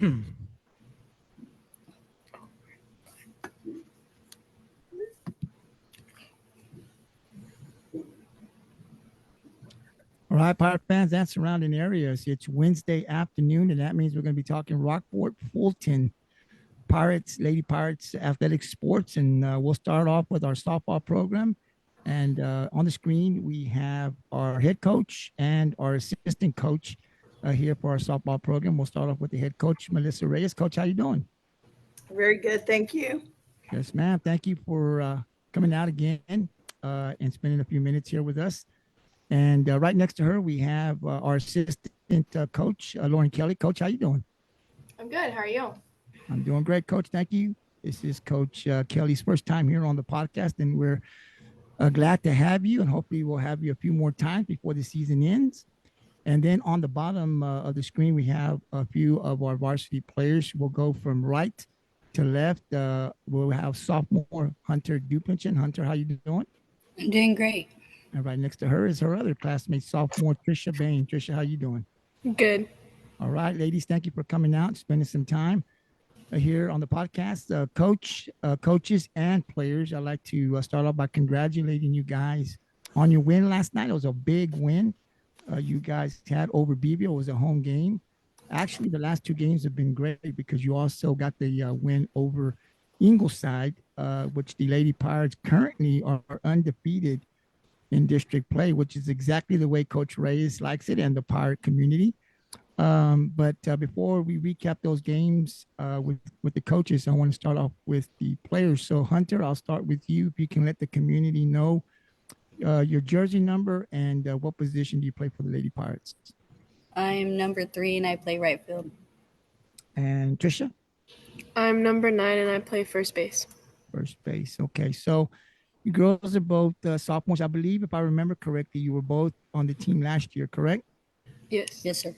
All right, Pirate fans and surrounding areas. It's Wednesday afternoon, and that means we're going to be talking Rockport-Fulton Pirates, Lady Pirates Athletic Sports, and we'll start off with our softball program. And on the screen, we have our head coach and our assistant coach here for our softball program. We'll start off with the head coach, Melissa Reyes. Coach, how you doing? Very good, thank you. Yes, ma'am. Thank you for coming out again and spending a few minutes here with us. And right next to her, we have our assistant coach, Loren Kelly. Coach, how you doing? I'm good. How are you? I'm doing great, Coach. Thank you. This is Coach Kelly's first time here on the podcast, and we're glad to have you. And hopefully, we'll have you a few more times before the season ends. And then on the bottom of the screen, we have a few of our varsity players. We'll go from right to left. We'll have sophomore Hunter Duplechian. Hunter, how you doing? I'm doing great. And right next to her is her other classmate, sophomore Tricia Boehm. Tricia, how you doing? Good. All right, ladies, thank you for coming out, spending some time here on the podcast. Coaches, and players, I'd like to start off by congratulating you guys on your win last night. It was a big win you guys had over Beeville. It was a home game. Actually, the last two games have been great because you also got the win over Ingleside, which the Lady Pirates currently are undefeated in district play, which is exactly the way Coach Reyes likes it and the Pirate community. But before we recap those games with the coaches, I want to start off with the players. So Hunter, I'll start with you. If you can let the community know your jersey number and what position do you play for the Lady Pirates? I'm number 3 and I play right field. And Tricia? I'm number 9 and I play first base. First base. Okay. So you girls are both sophomores. I believe, if I remember correctly, you were both on the team last year, correct? Yes. Yes, sir.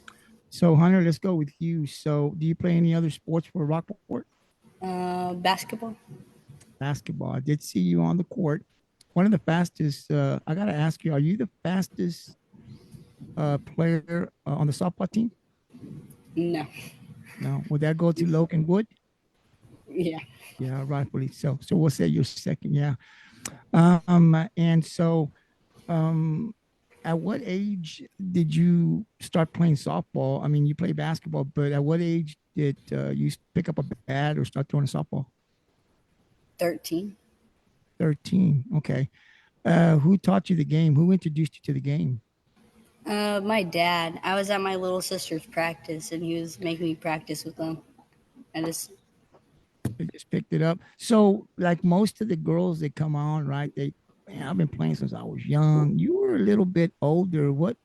So, Hunter, let's go with you. So, do you play any other sports for Rockport? Basketball. Basketball. I did see you on the court. One of the fastest, I got to ask you, are you the fastest player on the softball team? No. No. Would that go to Logan Wood? Yeah. Yeah, rightfully so. So, we'll say you're second. Yeah. And so, at what age did you start playing softball? I mean, you play basketball, but at what age did you pick up a bat or start throwing a softball? 13. 13. Okay. Who taught you the game? Who introduced you to the game? My dad. I was at my little sister's practice and he was making me practice with them. I just picked it up. So, like most of the girls that come on, right? I've been playing since I was young. You were a little bit older. What?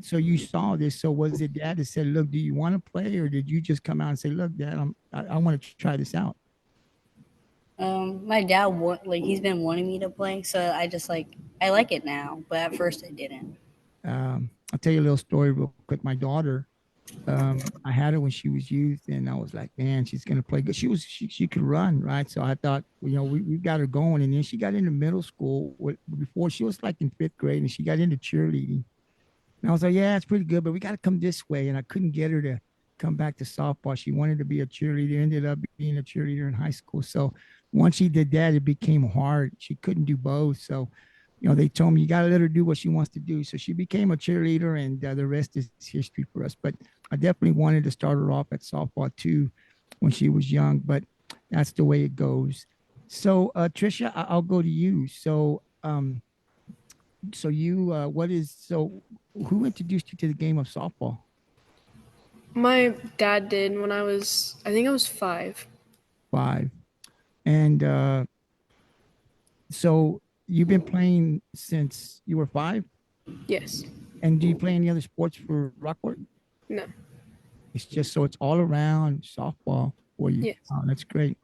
So you saw this. So was it dad that said, "Look, do you want to play," or did you just come out and say, "Look, Dad, I want to try this out"? my dad he's been wanting me to play, so I like it now, but at first I didn't. I'll tell you a little story real quick. My daughter, I had her when she was youth, and I was like, man, she's gonna play good. She could run, right? So I thought, we got her going, and then she got into middle school. Before she was like in 5th grade, and she got into cheerleading. And I was like, yeah, it's pretty good, but we got to come this way. And I couldn't get her to come back to softball. She wanted to be a cheerleader. Ended up being a cheerleader in high school. So once she did that, it became hard. She couldn't do both. So they told me, you got to let her do what she wants to do. So she became a cheerleader, and the rest is history for us. But I definitely wanted to start her off at softball too when she was young, but that's the way it goes. So Tricia, I'll go to you. So who introduced you to the game of softball? My dad did when I think I was 5. 5. And so you've been playing since you were 5? Yes. And do you play any other sports for Rockport? No. It's all around softball for you. Yes. Oh, that's great.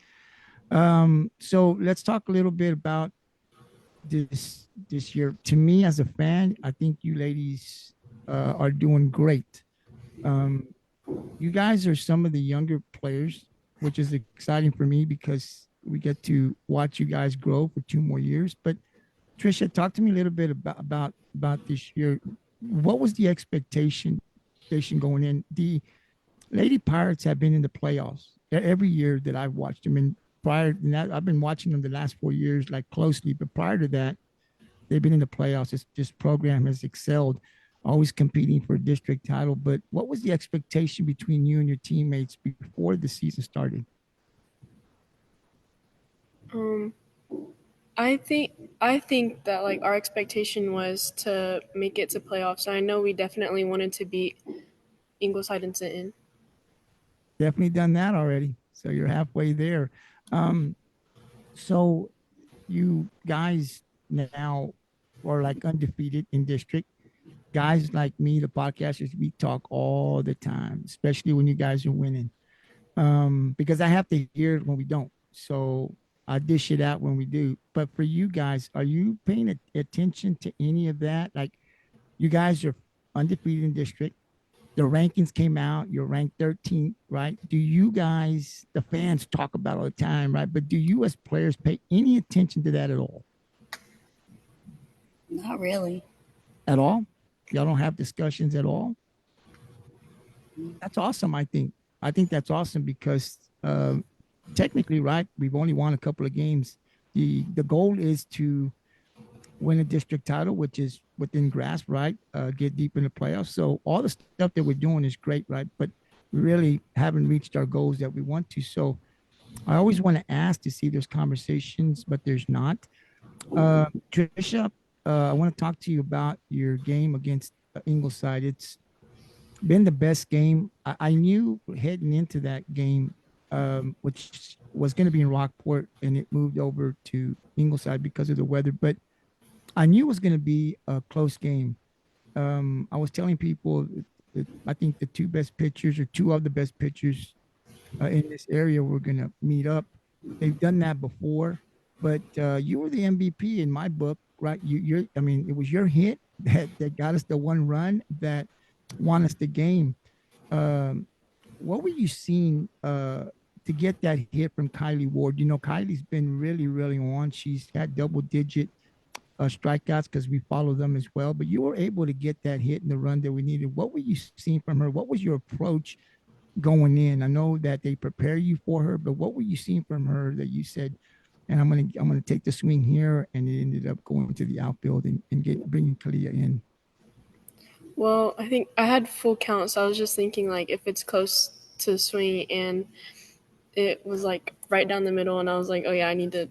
So let's talk a little bit about this year. To me, as a fan, I think you ladies are doing great. You guys are some of the younger players, which is exciting for me because we get to watch you guys grow for 2 more years. But Tricia, talk to me a little bit about this year. What was the expectation going in? Lady Pirates have been in the playoffs every year that I've watched them. And prior to that, I've been watching them the last 4 years like closely. But prior to that, they've been in the playoffs. This program has excelled, always competing for a district title. But what was the expectation between you and your teammates before the season started? Um, I think that like our expectation was to make it to playoffs. I know we definitely wanted to beat Ingleside and Sinton. Definitely done that already. So you're halfway there. Um, so you guys now are like undefeated in district. Guys like me, the podcasters, we talk all the time, especially when you guys are winning. Because I have to hear it when we don't. So I dish it out when we do. But for you guys, are you paying attention to any of that? Like you guys are undefeated in district. The rankings came out. You're ranked 13th, right? Do you guys, the fans talk about it all the time, right? But do you as players pay any attention to that at all? Not really. At all? Y'all don't have discussions at all? That's awesome. I think that's awesome because technically, right, we've only won a couple of games. The goal is to win a district title, which is within grasp, right? Get deep in the playoffs. So all the stuff that we're doing is great, right? But we really haven't reached our goals that we want to. So I always want to ask to see if there's conversations, but there's not. Tricia, I want to talk to you about your game against Ingleside. It's been the best game. I knew heading into that game, which was going to be in Rockport, and it moved over to Ingleside because of the weather. But I knew it was going to be a close game. I was telling people that I think the two best pitchers or two of the best pitchers in this area were going to meet up. They've done that before, but you were the MVP in my book, right? I mean, it was your hit that got us the one run that won us the game. Um, what were you seeing to get that hit from Kylie Ward? You know, Kylie's been really, really on. She's had double digit strikeouts because we follow them as well. But you were able to get that hit in the run that we needed. What were you seeing from her? What was your approach going in? I know that they prepare you for her, but what were you seeing from her that you said, and I'm gonna take the swing here, and it ended up going to the outfield and bringing Kalia in. Well, I think I had full count, so I was just thinking like if it's close to swing and it was like right down the middle, and I was like, oh yeah, I need to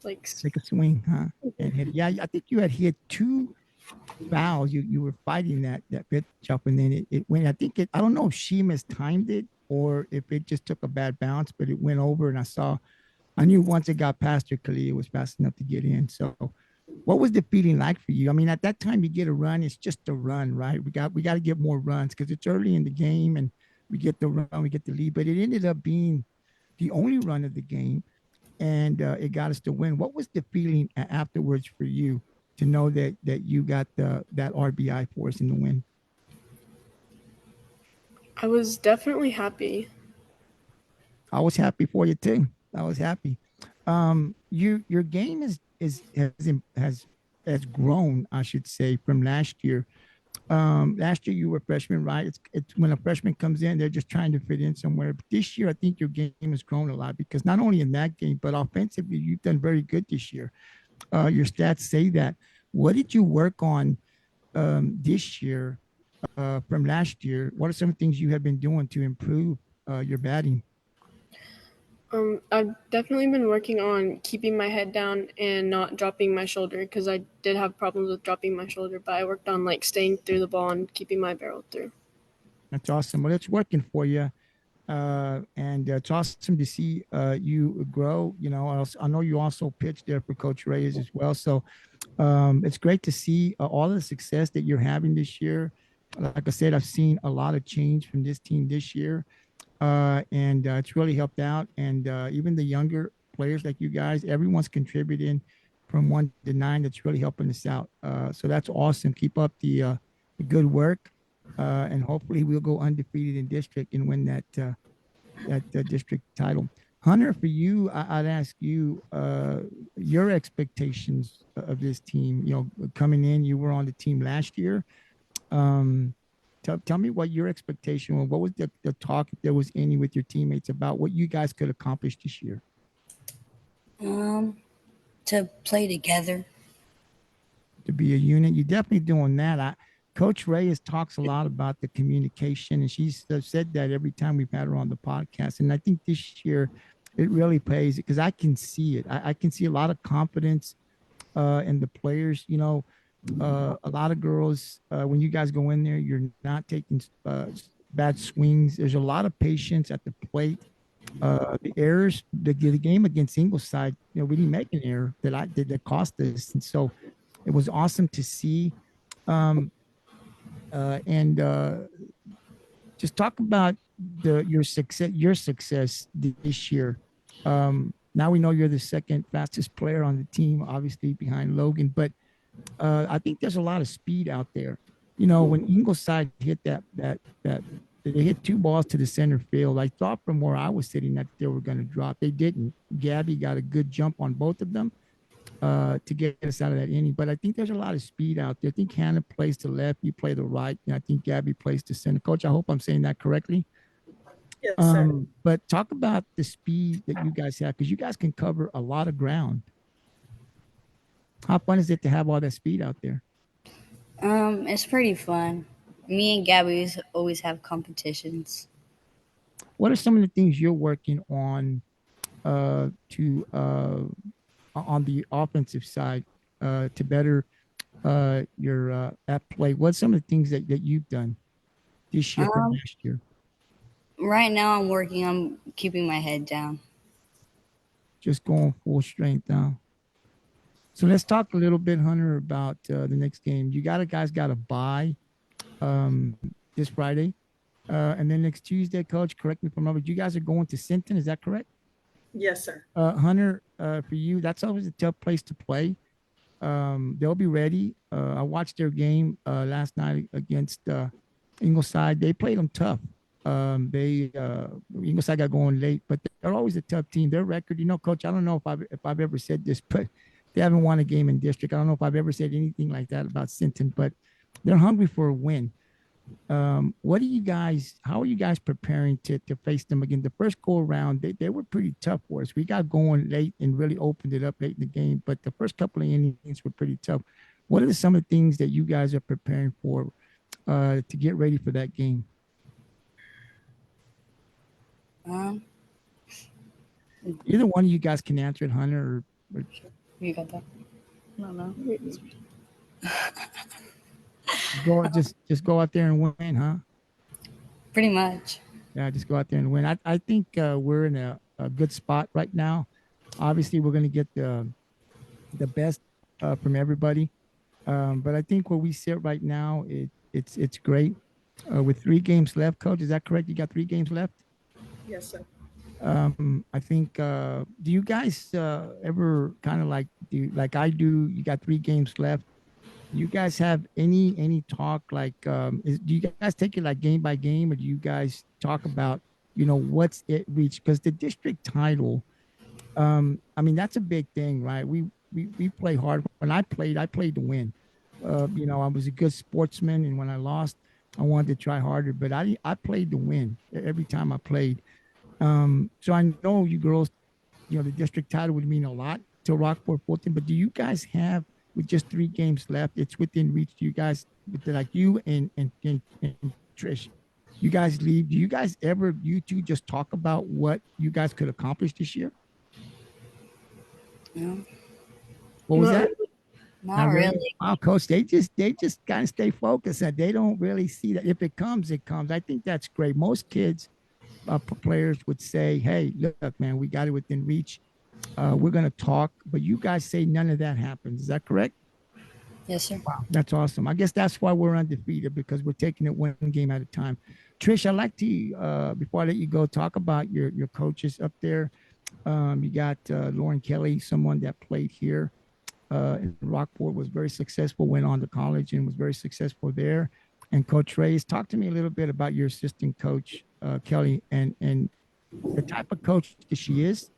like. Take a swing, huh? And hit. Yeah, I think you had hit two fouls. You were fighting that pitch up, and then it went. I think it. I don't know if she mistimed it or if it just took a bad bounce, but it went over, and I knew once it got past her, Kalia was fast enough to get in. So, what was the feeling like for you? I mean, at that time, you get a run. It's just a run, right? We got to get more runs because it's early in the game, and we get the run, we get the lead. But it ended up being the only run of the game, and it got us to win. What was the feeling afterwards for you to know that you got that RBI for us in the win? I was definitely happy. I was happy for you too. I was happy. Your game has grown, I should say, from last year. Last year you were a freshman, right? It's when a freshman comes in, they're just trying to fit in somewhere. But this year, I think your game has grown a lot because not only in that game, but offensively, you've done very good this year. Your stats say that. What did you work on this year from last year? What are some things you have been doing to improve your batting? I've definitely been working on keeping my head down and not dropping my shoulder because I did have problems with dropping my shoulder, but I worked on like staying through the ball and keeping my barrel through. That's awesome. Well, it's working for you. And it's awesome to see you grow. You know, I know you also pitched there for Coach Reyes as well. So it's great to see all the success that you're having this year. Like I said, I've seen a lot of change from this team this year, and it's really helped out. And even the younger players like you guys, everyone's contributing from 1 to 9. That's really helping us out. So that's awesome. Keep up the good work, and hopefully we'll go undefeated in district and win that district title. Hunter, for you, I'd ask you your expectations of this team. You know, coming in, you were on the team last year. Um, tell me what your expectation was. What was the talk, if there was any, with your teammates about what you guys could accomplish this year? To play together. To be a unit, you're definitely doing that. Coach Reyes talks a lot about the communication, and she's said that every time we've had her on the podcast. And I think this year it really pays, because I can see it. I can see a lot of confidence in the players. A lot of girls, when you guys go in there, you're not taking bad swings. There's a lot of patience at the plate. The errors, the game against Ingleside, we didn't make an error that cost us, and so it was awesome to see. And just talk about your success this year. Now we know you're the second fastest player on the team, obviously behind Logan, but I think there's a lot of speed out there. When Ingleside hit that they hit two balls to the center field, I thought from where I was sitting that they were going to drop. They didn't. Gabby got a good jump on both of them to get us out of that inning. But I think there's a lot of speed out there. I think Hannah plays to left, you play to right, and I think Gabby plays to center. Coach, I hope I'm saying that correctly. Yes, sir. But talk about the speed that you guys have, because you guys can cover a lot of ground. How fun is it to have all that speed out there? It's pretty fun. Me and Gabby always have competitions. What are some of the things you're working on to on the offensive side to better your at play? What's some of the things that you've done this year from last year? Right now, I'm working on keeping my head down. Just going full strength now. So let's talk a little bit, Hunter, about the next game. You guys got a bye this Friday, and then next Tuesday. Coach, correct me if I'm wrong, but you guys are going to Sinton. Is that correct? Yes, sir. Hunter, for you, that's always a tough place to play. They'll be ready. I watched their game last night against Ingleside. They played them tough. Ingleside got going late, but they're always a tough team. Their record, Coach, I don't know if I've ever said this, but they haven't won a game in district. I don't know if I've ever said anything like that about Sinton, but they're hungry for a win. How are you guys preparing to face them again? The first go around, they were pretty tough for us. We got going late and really opened it up late in the game, but the first couple of innings were pretty tough. What are some of the things that you guys are preparing for to get ready for that game? Either one of you guys can answer it, Hunter, or You got that? I don't know. just go out there and win, huh? Pretty much. Yeah, just go out there and win. I think we're in a good spot right now. Obviously, we're going to get the best from everybody, but I think where we sit right now, it's great. With 3 games left, Coach, is that correct? You got 3 games left? Yes, sir. I think. Do you guys ever kind of like I do? You got 3 games left. Do you guys have any talk do you guys take it like game by game, or do you guys talk about what's it reached? Because the district title, I mean, that's a big thing, right? We play hard. When I played to win. I was a good sportsman, and when I lost, I wanted to try harder. But I played to win every time I played. So I know you girls, the district title would mean a lot to Rockport-Fulton. But do you guys have, with just 3 games left, it's within reach? Do you guys, like you and Trish, you guys leave? Do you guys ever, you two, just talk about what you guys could accomplish this year? No. What was that? Not really. Wow, Coach, they just kind of stay focused, and they don't really see that. If it comes, it comes. I think that's great. Most kids, players would say, hey, look, man, we got it within reach. We're going to talk, but you guys say none of that happens. Is that correct? Yes, sir. Wow, that's awesome. I guess that's why we're undefeated, because we're taking it one game at a time. Trish, I'd like to, before I let you go, talk about your coaches up there. You got Loren Kelly, someone that played here in Rockport, was very successful, went on to college and was very successful there. And Coach Reyes, talk to me a little bit about your assistant coach, Kelly, and the type of coach that she is,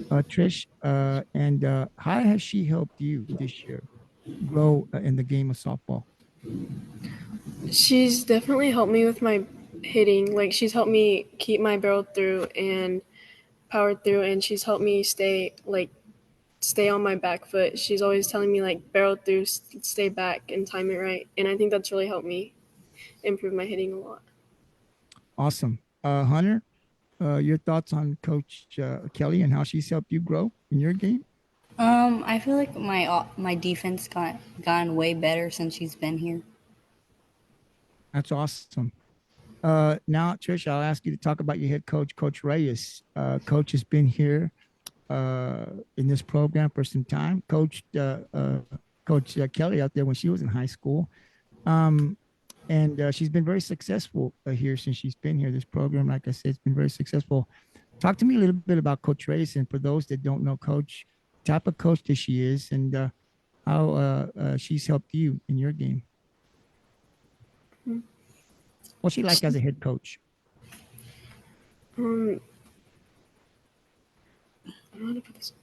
Trish, and how has she helped you this year grow in the game of softball? She's definitely helped me with my hitting. Like she's helped me keep my barrel through and power through, and she's helped me stay on my back foot. She's always telling me like barrel through, stay back, and time it right. And I think that's really helped me improve my hitting a lot. Awesome. Hunter, your thoughts on Coach Kelly and how she's helped you grow in your game? I feel like my defense gotten way better since she's been here. That's awesome. Now, Tricia, I'll ask you to talk about your head coach, Coach Reyes. Coach has been here in this program for some time. Coach Kelly out there when she was in high school. Um, and she's been very successful here since she's been here. This program, like I said, it's been very successful. Talk to me a little bit about Coach Reyes, and for those that don't know Coach, type of coach that she is, and how she's helped you in your game. What's she like as a head coach? I don't know how to put this.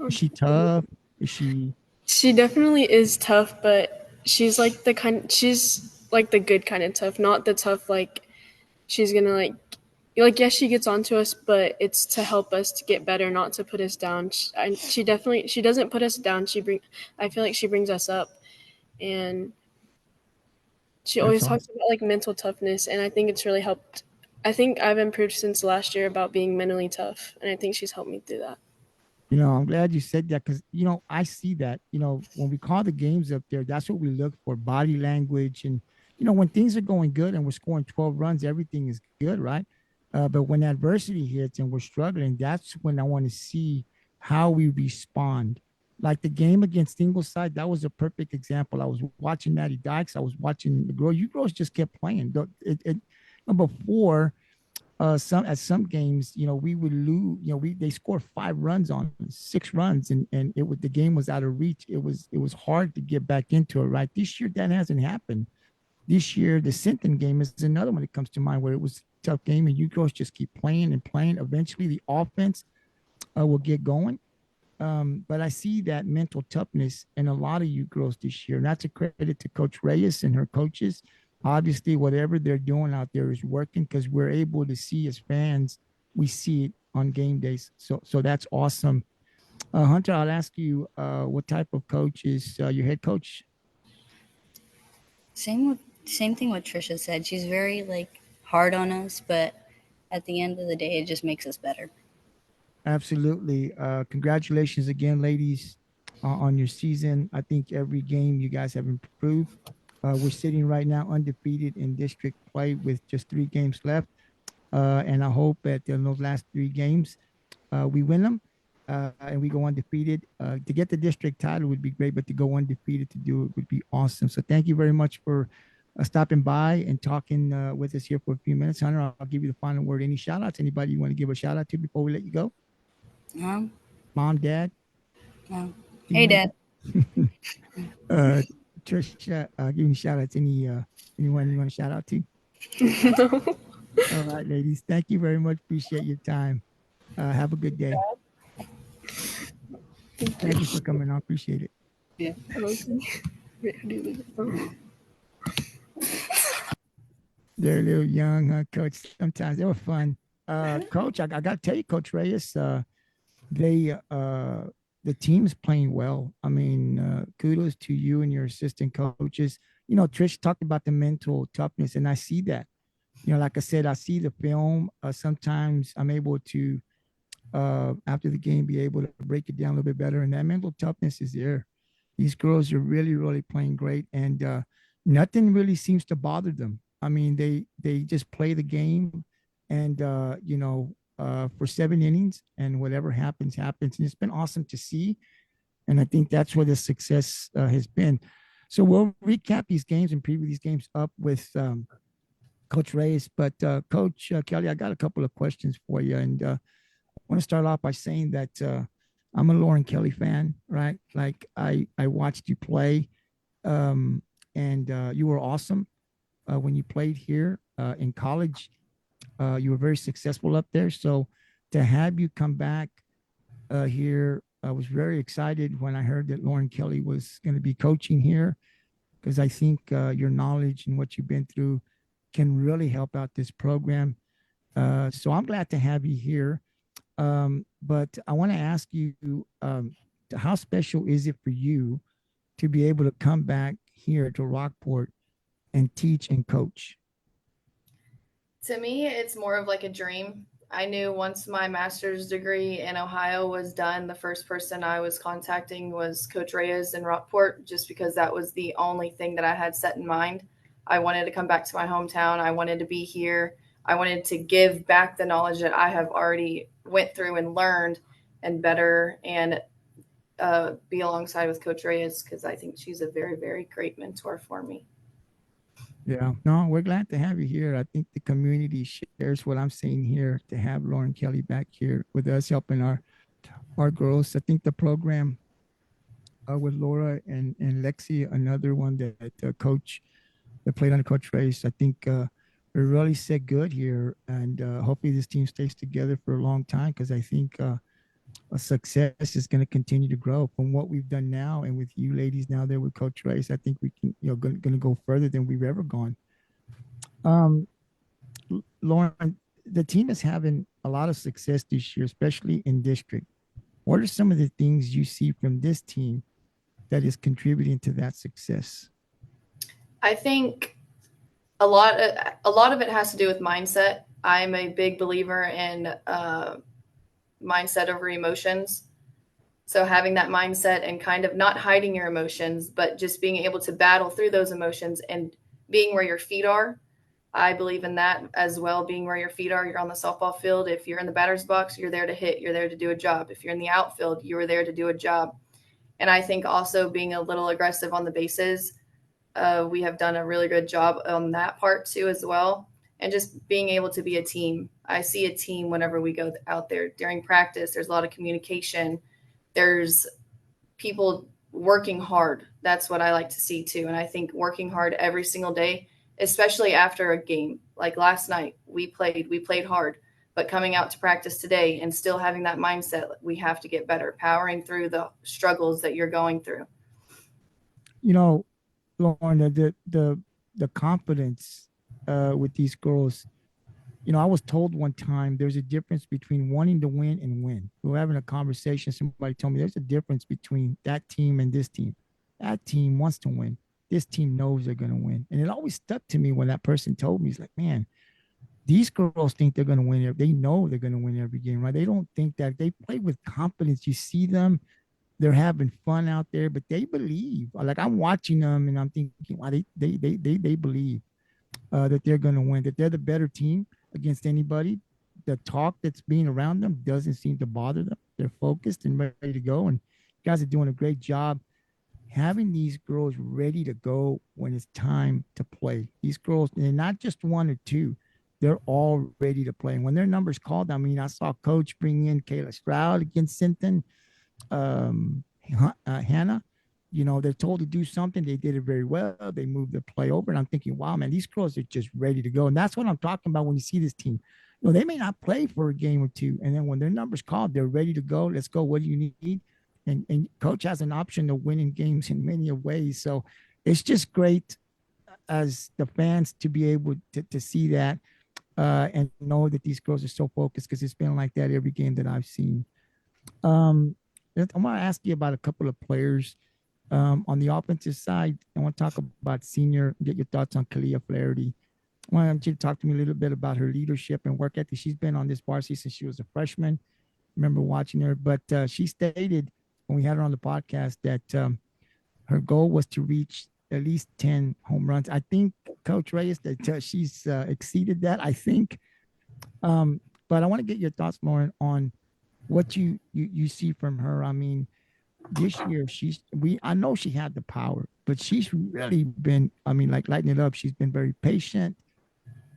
Is she tough? Is she? She definitely is tough, but she's like the good kind of tough, not the tough like she's gonna yes, she gets onto us, but it's to help us to get better, not to put us down. She definitely she doesn't put us down. I feel like she brings us up, and she That's always awesome. talks about like mental toughness, and I think it's really helped. I think I've improved since last year about being mentally tough, and I think she's helped me through that. I'm glad you said that because I see that. When we call the games up there, that's what we look for: body language, and when things are going good and we're scoring 12 runs, everything is good, right? But when adversity hits and we're struggling, that's when I want to see how we respond. Like the game against Ingleside, that was a perfect example. I was watching Maddy Dykes. I was watching the girl. You girls just kept playing. Before some games, we would lose. They scored 5 runs on 6 runs, and the game was out of reach. It was hard to get back into it. Right, this year that hasn't happened. This year, the Sinton game is another one that comes to mind where it was a tough game, and you girls just keep playing and playing. Eventually, the offense will get going. But I see that mental toughness in a lot of you girls this year. And that's a credit to Coach Reyes and her coaches. Obviously, whatever they're doing out there is working because we're able to see as fans, we see it on game days. So that's awesome. Hunter, I'll ask you, what type of coach is your head coach? Same thing what Trisha said. She's very like hard on us, but at the end of the day, it just makes us better. Absolutely. Congratulations again, ladies, on your season. I think every game you guys have improved. We're sitting right now undefeated in district play with just 3 games left. And I hope that in those last 3 games, we win them and we go undefeated. To get the district title would be great, but to go undefeated to do it would be awesome. So thank you very much for stopping by and talking with us here for a few minutes. Hunter, I'll give you the final word. Any shout outs? Anybody you want to give a shout out to before we let you go? Um, Mom, dad, hey, team Dad. member? uh, Tricia, give me shout outs. Anyone you want to shout out to? No. All right, ladies. Thank you very much. Appreciate your time. Have a good day. Thank you for coming on. Appreciate it. Yeah. Okay. Wait, how do you leave it? Oh. They're a little young, huh, Coach? Sometimes they were fun. Coach, I got to tell you, Coach Reyes, they the team's playing well. I mean, kudos to you and your assistant coaches. Trish talked about the mental toughness, and I see that. Like I said, I see the film. Sometimes I'm able to, after the game, be able to break it down a little bit better, and that mental toughness is there. These girls are really, really playing great, and nothing really seems to bother them. I mean, they just play the game, and for 7 innings, and whatever happens, happens. And it's been awesome to see. And I think that's where the success has been. So we'll recap these games and preview these games up with Coach Reyes. But Coach Kelly, I got a couple of questions for you. And I want to start off by saying that I'm a Loren Kelly fan, right? Like I watched you play, and you were awesome when you played here in college. You were very successful up there. So to have you come back here I was very excited when I heard that Loren Kelly was going to be coaching here because I think your knowledge and what you've been through can really help out this program. So I'm glad to have you here. But I want to ask you, how special is it for you to be able to come back here to Rockport and teach and coach? To me, it's more of like a dream. I knew once my master's degree in Ohio was done, the first person I was contacting was Coach Reyes in Rockport, just because that was the only thing that I had set in mind. I wanted to come back to my hometown. I wanted to be here. I wanted to give back the knowledge that I have already went through and learned and better, and be alongside with Coach Reyes, because I think she's a very, very great mentor for me. Yeah, no, we're glad to have you here. I think the community shares what I'm saying here to have Loren Kelly back here with us, helping our girls. I think the program with Laura and Lexi, another one that coach that played under Coach Reyes, I think we're really set good here, and hopefully this team stays together for a long time because I think a success is going to continue to grow from what we've done now, and with you ladies now there with Coach Reyes, I think we can, going to go further than we've ever gone. Loren, the team is having a lot of success this year, especially in district. What are some of the things you see from this team that is contributing to that success? I think a lot of it has to do with mindset. I'm a big believer in mindset over emotions. So having that mindset and kind of not hiding your emotions, but just being able to battle through those emotions and being where your feet are. I believe in that as well, being where your feet are. You're on the softball field. If you're in the batter's box, you're there to hit. You're there to do a job. If you're in the outfield, you are there to do a job. And I think also being a little aggressive on the bases, we have done a really good job on that part too as well. And just being able to be a team. I see a team whenever we go out there during practice. There's a lot of communication. There's people working hard. That's what I like to see too. And I think working hard every single day, especially after a game, like last night, we played hard, but coming out to practice today and still having that mindset, we have to get better, powering through the struggles that you're going through. Lauren, the confidence with these girls, I was told one time there's a difference between wanting to win and win. We were having a conversation. Somebody told me there's a difference between that team and this team. That team wants to win. This team knows they're going to win. And it always stuck to me when that person told me, it's like, man, these girls think they're going to win. They know they're going to win every game, right? They don't think that. They play with confidence. You see them, they're having fun out there, but they believe. Like, I'm watching them and I'm thinking, wow, they believe that they're going to win, that they're the better team against anybody. The talk that's being around them doesn't seem to bother them. They're focused and ready to go. And you guys are doing a great job having these girls ready to go when it's time to play. These girls, they're not just one or two. They're all ready to play. And when their number's called, I mean, I saw Coach bring in Kayla Stroud against Sinton, Hannah. They're told to do something. They did it very well. They moved the play over. And I'm thinking, wow, man, these girls are just ready to go. And that's what I'm talking about when you see this team. They may not play for a game or two. And then when their number's called, they're ready to go. Let's go. What do you need? And Coach has an option to winning games in many ways. So it's just great as the fans to be able to see that and know that these girls are so focused, because it's been like that every game that I've seen. I want to ask you about a couple of players. On the offensive side, I want to talk about senior, get your thoughts on Kalia Flaherty. I want you to talk to me a little bit about her leadership and work ethic. She's been on this varsity since she was a freshman. I remember watching her, but she stated when we had her on the podcast that her goal was to reach at least 10 home runs. I think, Coach Reyes, that she's exceeded that, I think. But I want to get your thoughts, Loren, on what you see from her. I mean, this year I know she had the power, but she's really been, like lighting it up. She's been very patient.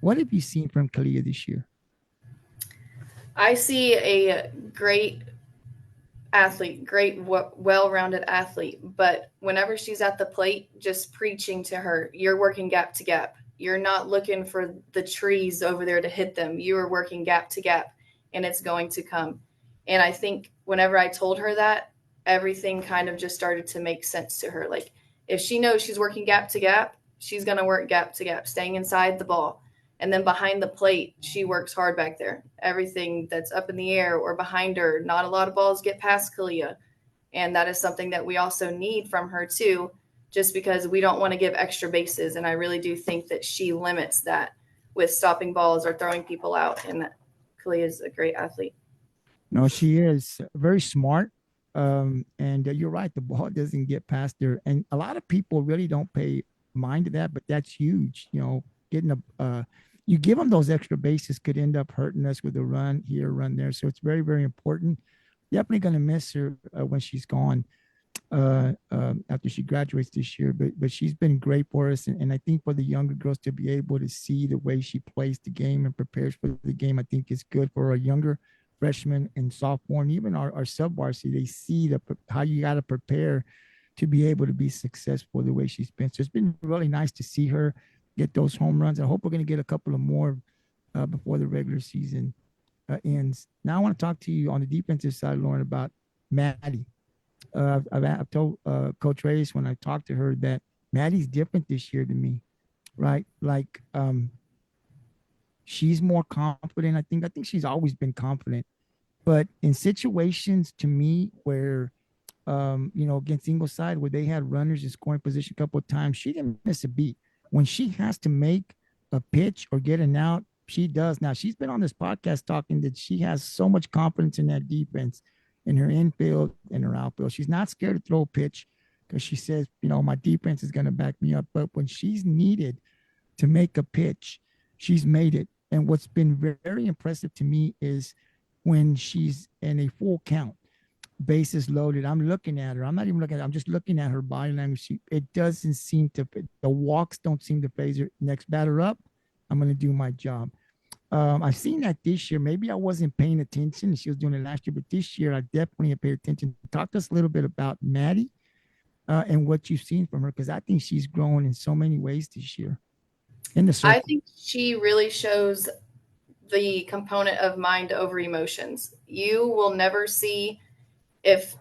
What have you seen from Kalia this year? I see a great athlete, great, well-rounded athlete. But whenever she's at the plate, just preaching to her, you're working gap to gap. You're not looking for the trees over there to hit them. You are working gap to gap, and it's going to come. And I think whenever I told her that, everything kind of just started to make sense to her. Like if she knows she's working gap to gap, she's going to work gap to gap, staying inside the ball. And then behind the plate, she works hard back there. Everything that's up in the air or behind her, not a lot of balls get past Kalia. And that is something that we also need from her too, just because we don't want to give extra bases. And I really do think that she limits that with stopping balls or throwing people out. And Kalia is a great athlete. No, she is very smart. And you're right, the ball doesn't get past her. And a lot of people really don't pay mind to that, but that's huge. Getting you give them those extra bases could end up hurting us with a run here, run there. So it's very, very important. Definitely going to miss her when she's gone after she graduates this year. But she's been great for us. And I think for the younger girls to be able to see the way she plays the game and prepares for the game, I think is good for our younger freshmen and sophomore, and even our sub-varsity. They see how you got to prepare to be able to be successful the way she's been. So it's been really nice to see her get those home runs. I hope we're going to get a couple of more before the regular season ends. Now I want to talk to you on the defensive side, Loren, about Maddy. I've told Coach Reyes when I talked to her that Maddy's different this year to me, right? Like she's more confident. I think she's always been confident, but in situations to me where against Ingleside, where they had runners in scoring position a couple of times, she didn't miss a beat. When she has to make a pitch or get an out, she does. Now, she's been on this podcast talking that she has so much confidence in that defense, in her infield and her outfield. She's not scared to throw a pitch because she says, my defense is going to back me up. But when she's needed to make a pitch, she's made it. And what's been very impressive to me is when she's in a full count, bases loaded, I'm looking at her. I'm not even looking at her. I'm just looking at her body language. It doesn't seem to, the walks don't seem to phase her. Next batter up, I'm going to do my job. I've seen that this year. Maybe I wasn't paying attention. She was doing it last year, but this year I definitely have paid attention. Talk to us a little bit about Maddy and what you've seen from her, because I think she's grown in so many ways this year. In the circle. I think she really shows the component of mind over emotions. You will never see if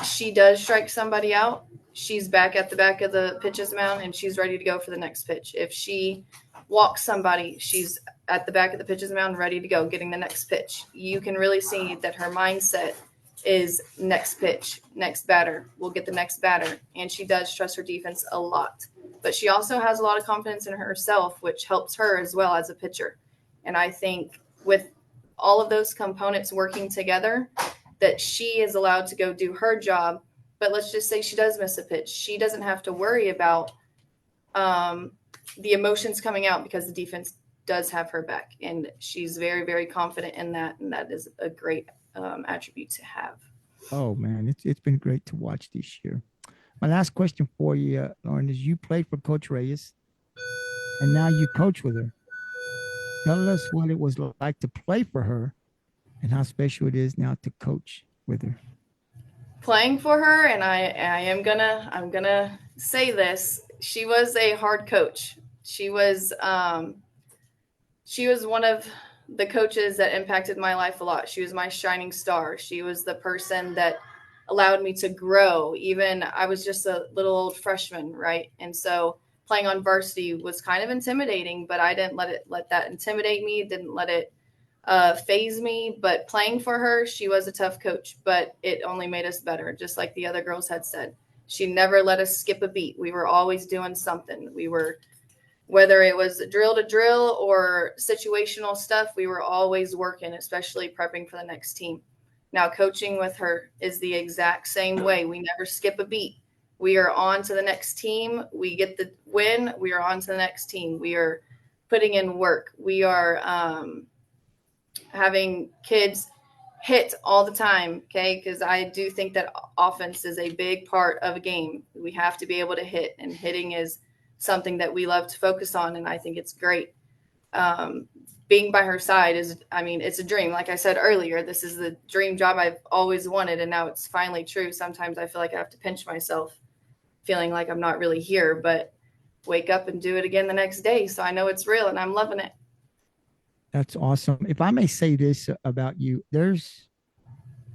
she does strike somebody out, she's back at the back of the pitcher's mound and she's ready to go for the next pitch. If she walks somebody, she's at the back of the pitcher's mound ready to go, getting the next pitch. You can really see that her mindset is next pitch, next batter, we'll get the next batter. And she does trust her defense a lot. But she also has a lot of confidence in herself, which helps her as well as a pitcher. And I think with all of those components working together, that she is allowed to go do her job. But let's just say she does miss a pitch. She doesn't have to worry about the emotions coming out because the defense does have her back. And she's very, very confident in that. And that is a great attribute to have. Oh, man, it's been great to watch this year. My last question for you, Loren, is you played for Coach Reyes, and now you coach with her. Tell us what it was like to play for her and how special it is now to coach with her. Playing for her, and I'm gonna say this, she was a hard coach. She was one of the coaches that impacted my life a lot. She was my shining star. She was the person that allowed me to grow. Even I was just a little old freshman, right? And so playing on varsity was kind of intimidating, but I didn't let that intimidate me. Didn't let it phase me. But playing for her, she was a tough coach, but it only made us better. Just like the other girls had said, she never let us skip a beat. We were always doing something. We were, whether it was drill to drill or situational stuff, we were always working, especially prepping for the next team. Now, coaching with her is the exact same way. We never skip a beat. We are on to the next team. We get the win. We are on to the next team. We are putting in work. We are having kids hit all the time, okay? Because I do think that offense is a big part of a game. We have to be able to hit, and hitting is something that we love to focus on, and I think it's great. Being by her side is, it's a dream. Like I said earlier, this is the dream job I've always wanted, and now it's finally true. Sometimes I feel like I have to pinch myself, feeling like I'm not really here, but wake up and do it again the next day. So I know it's real, and I'm loving it. That's awesome. If I may say this about you, there's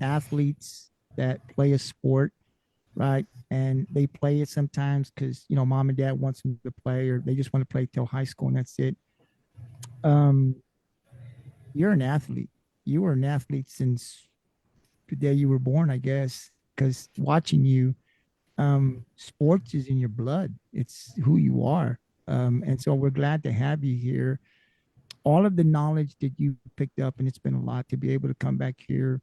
athletes that play a sport, right? And they play it sometimes because, you know, mom and dad wants them to play, or they just want to play till high school and that's it. Um, you're an athlete. You were an athlete since the day you were born, I guess, because watching you, sports is in your blood. It's who you are. And so we're glad to have you here. All of the knowledge that you picked up, and it's been a lot, to be able to come back here,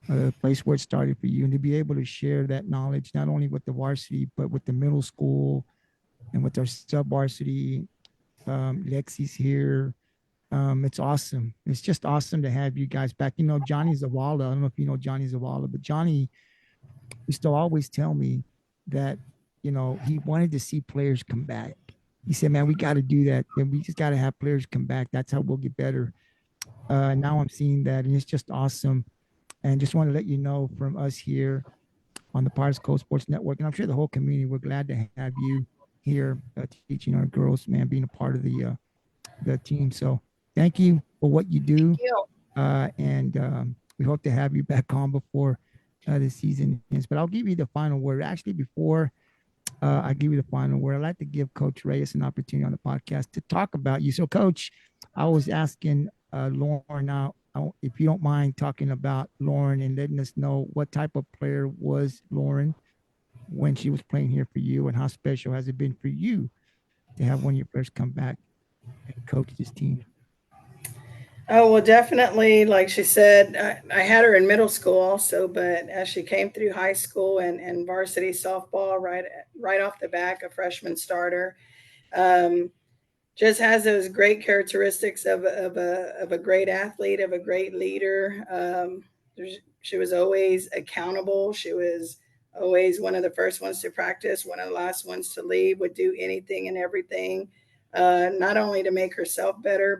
the place where it started for you, and to be able to share that knowledge, not only with the varsity, but with the middle school and with our sub varsity. Lexi's here. It's awesome. It's just awesome to have you guys back. You know, Johnny Zavala, I don't know if you know Johnny Zavala, but Johnny used to always tell me that, you know, he wanted to see players come back. He said, man, we got to do that. And we just got to have players come back. That's how we'll get better. Now I'm seeing that, and it's just awesome. And just want to let you know from us here on the Pirates Coast Sports Network, and I'm sure the whole community, we're glad to have you here teaching our girls, man, being a part of the team. So thank you for what you do. Thank you. And we hope to have you back on before the season ends. But I'll give you the final word. Actually, before I give you the final word, I'd like to give Coach Reyes an opportunity on the podcast to talk about you. So, Coach, I was asking Loren now, if you don't mind talking about Loren and letting us know what type of player was Loren when she was playing here for you, and how special has it been for you to have one of your players come back and coach this team? Oh, well, definitely. Like she said, I had her in middle school also, but as she came through high school and varsity softball, right off the back, a freshman starter, um, just has those great characteristics of a great athlete, of a great leader. She was always accountable. She was always one of the first ones to practice, one of the last ones to leave, would do anything and everything, not only to make herself better,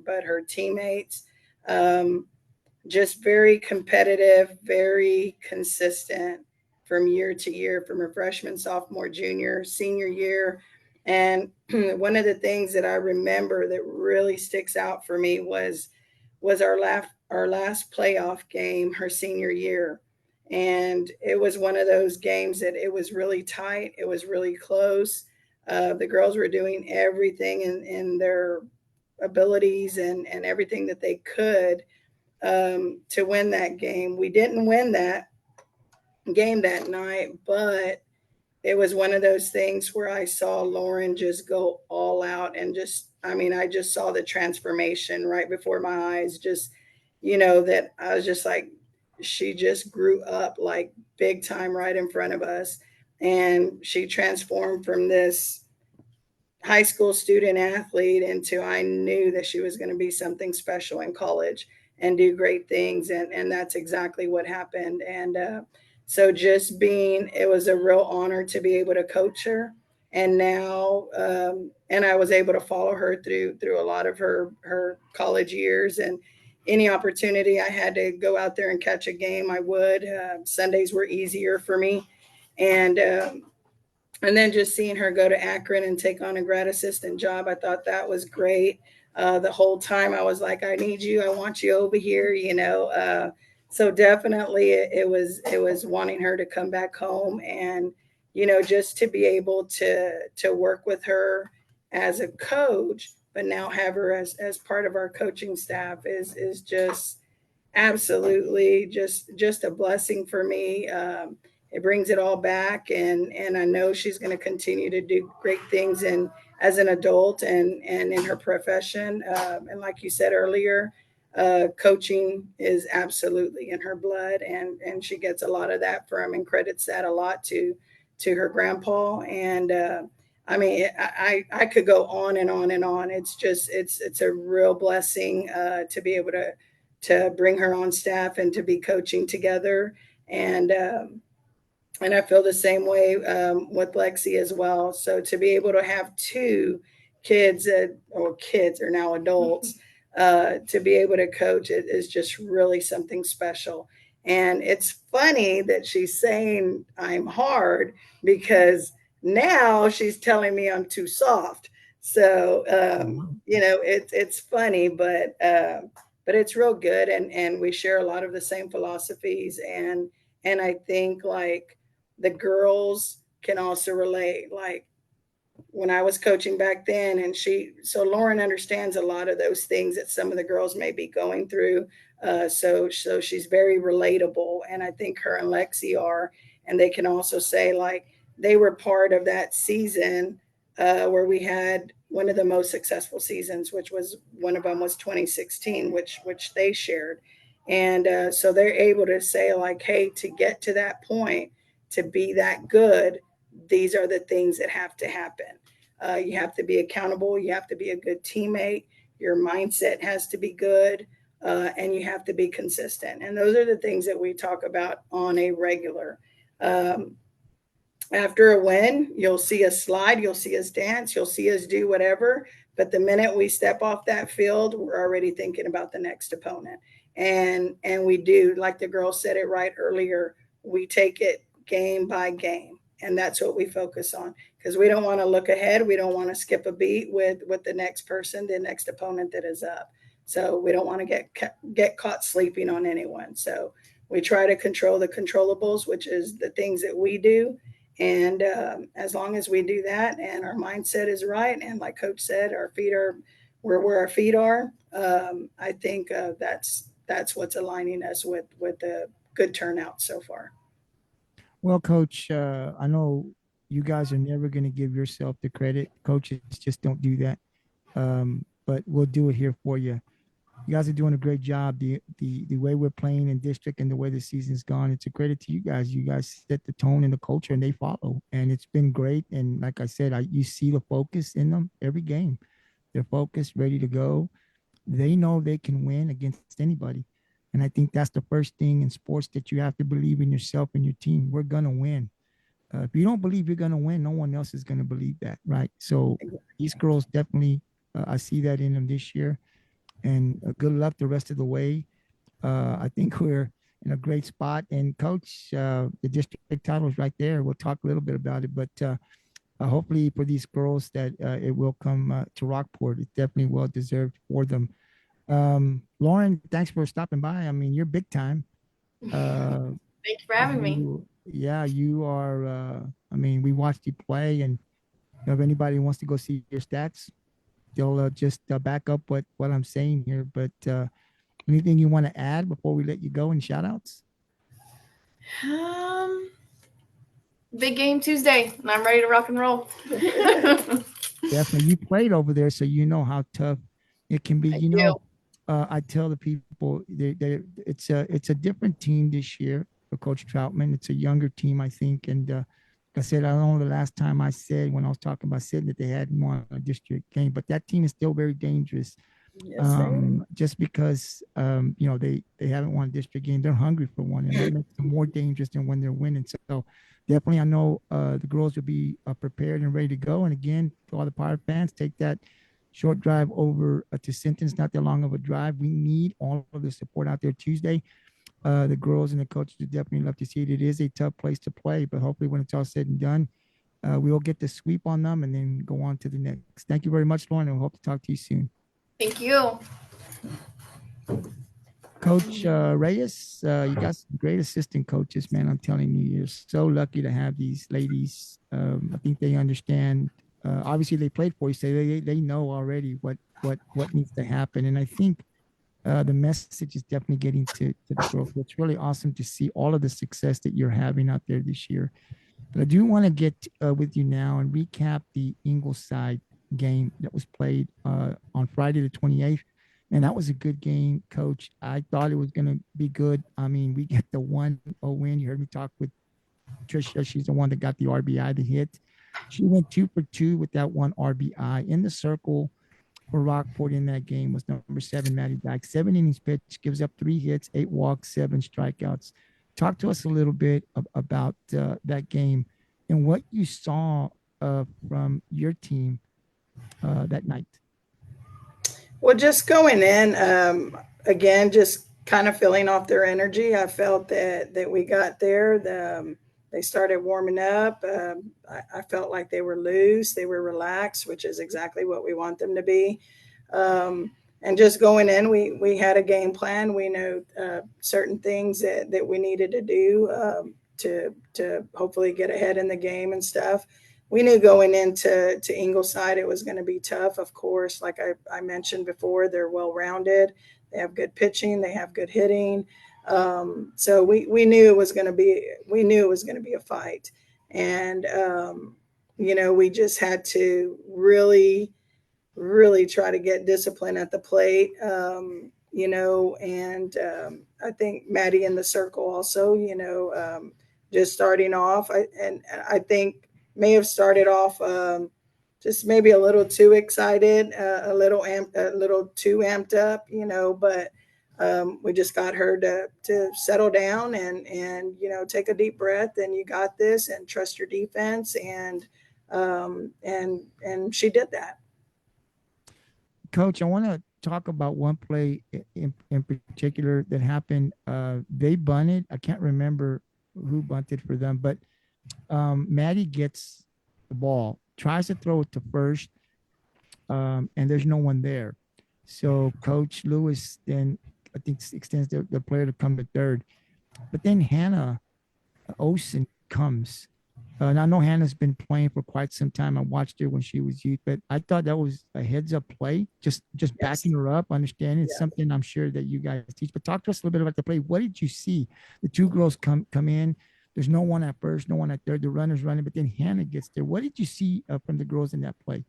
but her teammates. Um, just very competitive, very consistent from year to year, from her freshman, sophomore, junior, senior year. And one of the things that I remember that really sticks out for me was our last playoff game her senior year. And it was one of those games that it was really tight. It was really close. The girls were doing everything in their abilities and everything that they could to win that game. We didn't win that game that night, but it was one of those things where I saw Loren just go all out and just, I mean, I just saw the transformation right before my eyes. Just, that I was just like, she just grew up like big time right in front of us. And she transformed from this high school student athlete into, I knew that she was going to be something special in college and do great things. And that's exactly what happened. And so just it was a real honor to be able to coach her. And now, and I was able to follow her through a lot of her college years, and any opportunity I had to go out there and catch a game, I would. Sundays were easier for me. And then just seeing her go to Akron and take on a grad assistant job, I thought that was great. The whole time I was like, I need you. I want you over here. So definitely it was wanting her to come back home, and, just to be able to work with her as a coach, but now have her as part of our coaching staff is just absolutely just a blessing for me. It brings it all back, and I know she's going to continue to do great things as an adult and in her profession. And like you said earlier, coaching is absolutely in her blood, and she gets a lot of that from, and credits that a lot to her grandpa. And I mean, I could go on and on and on. It's a real blessing to be able to bring her on staff and to be coaching together. And I feel the same way with Lexi as well. So to be able to have two kids, or kids are now adults, to be able to coach it is just really something special. And it's funny that she's saying I'm hard, because now she's telling me I'm too soft. So it's funny, but it's real good, and we share a lot of the same philosophies, And I think like the girls can also relate. Like when I was coaching back then, and so Loren understands a lot of those things that some of the girls may be going through. So she's very relatable, and I think her and Lexi are, and they can also say like they were part of that season where we had one of the most successful seasons, which was one of them was 2016, which they shared, and so they're able to say like, hey, to get to that point, to be that good, these are the things that have to happen. You have to be accountable. You have to be a good teammate. Your mindset has to be good, and you have to be consistent. And those are the things that we talk about on a regular. Um, After a win, you'll see us slide, you'll see us dance, you'll see us do whatever. But the minute we step off that field, we're already thinking about the next opponent. And we do, like the girl said it right earlier, we take it game by game. And that's what we focus on because we don't want to look ahead. We don't want to skip a beat with the next person, the next opponent that is up. So we don't want to get caught sleeping on anyone. So we try to control the controllables, which is the things that we do. And as long as we do that and our mindset is right, and like Coach said, our feet are where our feet are, I think that's what's aligning us with the good turnout so far. Well, Coach, I know you guys are never going to give yourself the credit. Coaches just don't do that. But we'll do it here for you. You guys are doing a great job. The way we're playing in district and the way the season's gone, it's a credit to you guys. You guys set the tone and the culture, and they follow. And it's been great. And like I said, you see the focus in them every game. They're focused, ready to go. They know they can win against anybody. And I think that's the first thing in sports, that you have to believe in yourself and your team. We're going to win. If you don't believe you're going to win, no one else is going to believe that, right? So these girls definitely, I see that in them this year. And good luck the rest of the way. I think we're in a great spot. And Coach, the district title is right there. We'll talk a little bit about it, but hopefully for these girls that it will come to Rockport. It's definitely well deserved for them. Loren, thanks for stopping by. I mean, you're big time. Thank you for having me. Yeah, you are. I mean, we watched you play, and if anybody wants to go see your stats, they'll just back up what I'm saying here. But anything you want to add before we let you go in shout outs? Big game Tuesday, and I'm ready to rock and roll. Definitely. You played over there, so you know how tough it can be. I tell the people it's a different team this year for Coach Troutman. It's a younger team, I think. And like I said, I don't know the last time I said when I was talking about Sydney that they hadn't won a district game, but that team is still very dangerous. Yes, just because they haven't won a district game, they're hungry for one, and that makes them more dangerous than when they're winning. So definitely, I know the girls will be prepared and ready to go. And again, to all the Pirate fans, take that short drive over to Sinton's, not that long of a drive. We need all of the support out there Tuesday. The girls and the coaches would definitely love to see it. It is a tough place to play, but hopefully when it's all said and done, we will get the sweep on them and then go on to the next. Thank you very much, Loren, and we hope to talk to you soon. Thank you. Coach Reyes, you got some great assistant coaches, man. I'm telling you, you're so lucky to have these ladies. I think they understand. Obviously, they played for you, so they know already what needs to happen. And I think the message is definitely getting to the girls. It's really awesome to see all of the success that you're having out there this year. But I do want to get with you now and recap the Ingleside game that was played on Friday the 28th. And that was a good game, Coach. I thought it was going to be good. I mean, we get the 1-0 win. You heard me talk with Tricia. She's the one that got the RBI, the hit. She went 2 for 2 with that one RBI. In the circle for Rockport in that game was number 7, Maddy Dykes. 7 innings pitched, gives up 3 hits, 8 walks, 7 strikeouts. Talk to us a little bit about that game and what you saw from your team that night. Well, just going in, again, just kind of filling off their energy. I felt that we got there. They started warming up. I felt like they were loose. They were relaxed, which is exactly what we want them to be. just going in, we had a game plan. We know certain things that we needed to do to hopefully get ahead in the game and stuff. We knew going into Ingleside it was going to be tough. Of course, like I mentioned before, they're well rounded. They have good pitching. They have good hitting. So we knew it was going to be a fight, and we just had to really try to get discipline at the plate, and I think Maddy in the circle also, just starting off. I think may have started off just maybe a little too excited, a little too amped up, but we just got her to settle down and take a deep breath, and you got this, and trust your defense, and she did that. Coach, I want to talk about one play in particular that happened. They bunted. I can't remember who bunted for them, but Maddy gets the ball, tries to throw it to first, and there's no one there. So Coach Lewis then, I think, extends the player to come to third. But then Hannah Olsen comes. And I know Hannah's been playing for quite some time. I watched her when she was youth, but I thought that was a heads up play, just backing her up, understanding it's something I'm sure that you guys teach. But talk to us a little bit about the play. What did you see? The two girls come in. There's no one at first, no one at third. The runner's running, but then Hannah gets there. What did you see from the girls in that play?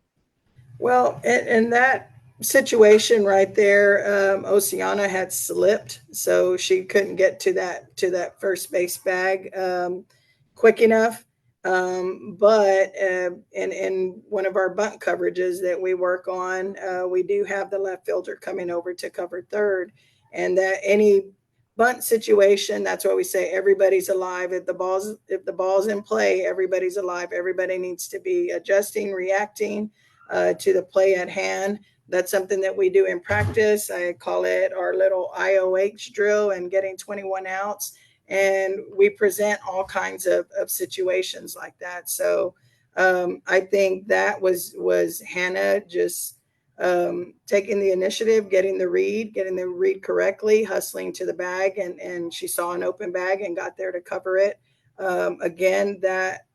Well, in that situation right there, Oceana had slipped, so she couldn't get to that first base bag quick enough. But in one of our bunt coverages that we work on, we do have the left fielder coming over to cover third, and that any bunt situation, that's why we say everybody's alive. If the ball's in play, everybody's alive. Everybody needs to be adjusting, reacting to the play at hand. That's something that we do in practice. I call it our little IOH drill and getting 21 outs. And we present all kinds of situations like that. So I think that was Hannah just taking the initiative, getting the read correctly, hustling to the bag, and she saw an open bag and got there to cover it. Again, that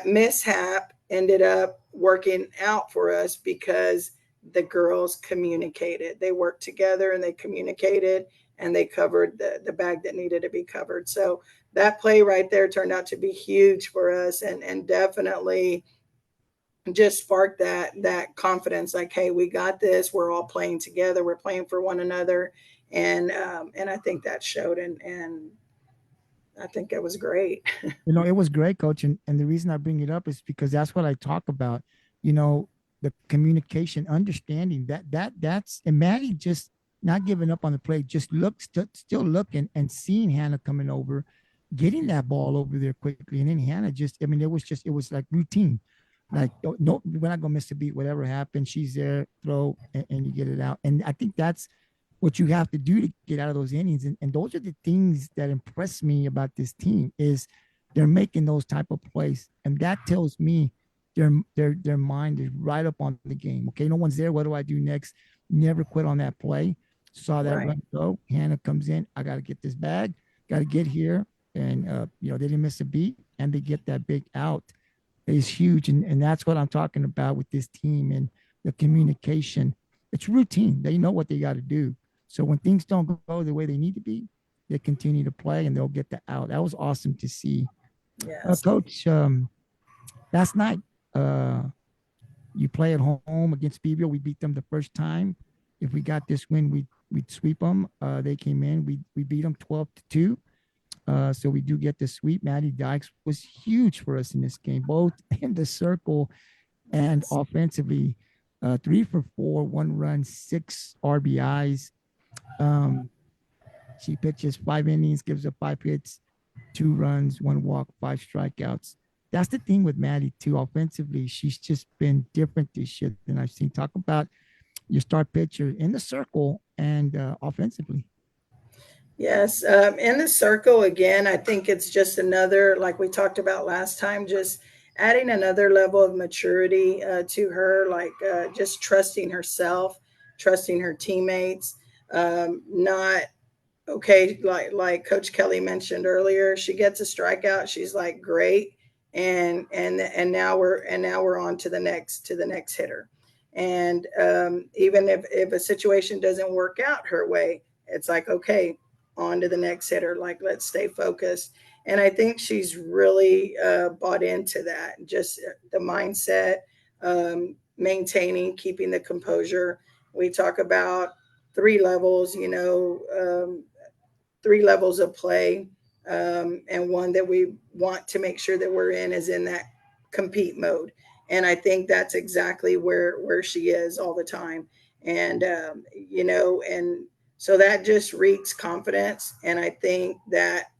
mishap ended up working out for us because the girls communicated. They worked together and they communicated, and they covered the bag that needed to be covered. So that play right there turned out to be huge for us, and definitely just sparked that confidence. Like, hey, we got this. We're all playing together. We're playing for one another, and I think that showed, and I think it was great. It was great, Coach, and the reason I bring it up is because that's what I talk about. The communication, understanding that's and Maddy just not giving up on the play, just still looking and seeing Hannah coming over, getting that ball over there quickly. And then Hannah it was like routine. Like, no, we're not going to miss a beat, whatever happens, she's there, throw, and you get it out. And I think that's what you have to do to get out of those innings. And those are the things that impress me about this team is they're making those type of plays. And that tells me their mind is right up on the game. Okay, no one's there. What do I do next? Never quit on that play. Saw that run go. Hannah comes in. I got to get this bag. Got to get here. And, they didn't miss a beat. And they get that big out. It's huge. And that's what I'm talking about with this team and the communication. It's routine. They know what they got to do. So when things don't go the way they need to be, they continue to play and they'll get the out. That was awesome to see. Yes. Coach, last night, you play at home against Beeville. We beat them the first time. If we got this win, we'd sweep them. They came in. We beat them 12-2. So we do get the sweep. Maddy Dykes was huge for us in this game, both in the circle and offensively. 3 for 4, 1 run, 6 RBIs. She pitches 5 innings, gives up 5 hits, 2 runs, 1 walk, 5 strikeouts. That's the thing with Maddy too. Offensively, she's just been different this year than I've seen. Talk about your start pitcher in the circle and offensively. Yes. In the circle, again, I think it's just another, like we talked about last time, just adding another level of maturity to her, like just trusting herself. trusting her teammates, not okay. Like Coach Kelly mentioned earlier, she gets a strikeout. She's like, great. And now we're on to the next hitter. And even if a situation doesn't work out her way, it's like, okay, on to the next hitter. Like, let's stay focused. And I think she's really bought into that. Just the mindset, maintaining, keeping the composure. We talk about three levels, three levels of play. And one that we want to make sure that we're in is in that compete mode. And I think that's exactly where she is all the time. And, and so that just reeks confidence. And I think that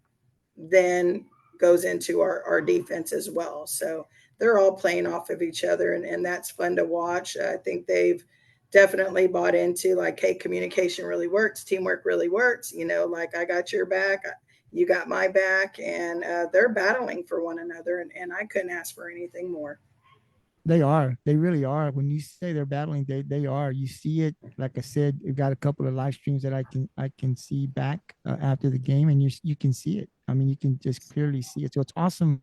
then goes into our defense as well. So they're all playing off of each other, and that's fun to watch. I think they've definitely bought into like, hey, communication really works, teamwork really works. Like, I got your back, you got my back, and they're battling for one another, and I couldn't ask for anything more. They are. They really are. When you say they're battling, they are. You see it. Like I said, we've got a couple of live streams that I can see back after the game, and you can see it. I mean, you can just clearly see it. So it's awesome.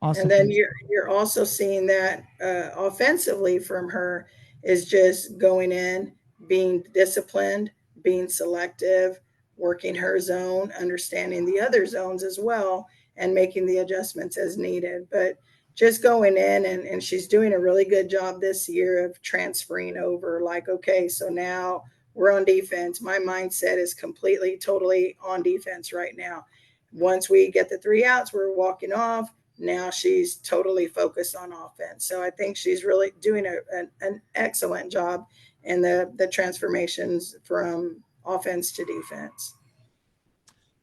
Awesome. And then you're also seeing that offensively from her is just going in, being disciplined, being selective, working her zone, understanding the other zones as well, and making the adjustments as needed. But just going in, and she's doing a really good job this year of transferring over. Like, okay, so now we're on defense. My mindset is completely, totally on defense right now. Once we get the 3 outs, we're walking off. Now she's totally focused on offense. So I think she's really doing an excellent job in the transformations from offense to defense.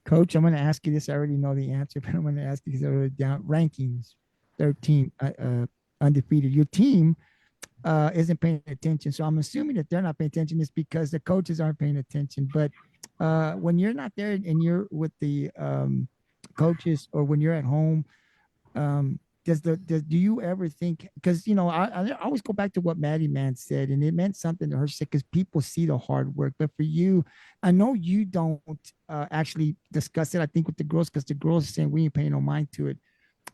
Coach, I'm going to ask you this. I already know the answer, but I'm going to ask you because I wrote it down. Rankings, 13 undefeated. Your team isn't paying attention. So I'm assuming that they're not paying attention. It's because the coaches aren't paying attention. But when you're not there and you're with the coaches, or when you're at home, do you ever think, because I always go back to what Maddy said, and it meant something to her, because people see the hard work. But for you, I know you don't actually discuss it, I think, with the girls, because the girls are saying we ain't paying no mind to it.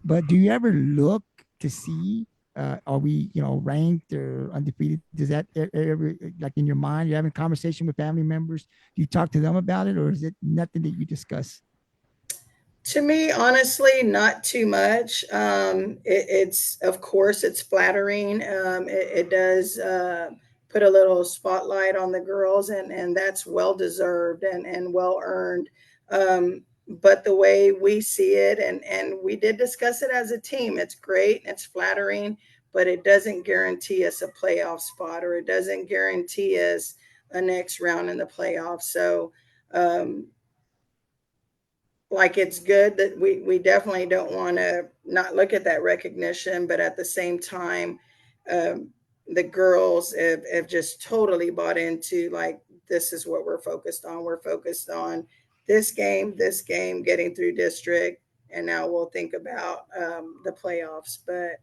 But do you ever look to see, are we ranked or undefeated? Does that ever, like, in your mind, you're having a conversation with family members, do you talk to them about it, or is it nothing that you discuss? To me, honestly, not too much. It's, of course, it's flattering. It does put a little spotlight on the girls, and that's well deserved and well earned. But the way we see it, and we did discuss it as a team, it's great, it's flattering, but it doesn't guarantee us a playoff spot, or it doesn't guarantee us a next round in the playoffs. So, like, it's good that we definitely don't want to not look at that recognition, but at the same time, the girls have just totally bought into, like, this is what we're focused on. We're focused on this game, getting through district, and now we'll think about the playoffs. But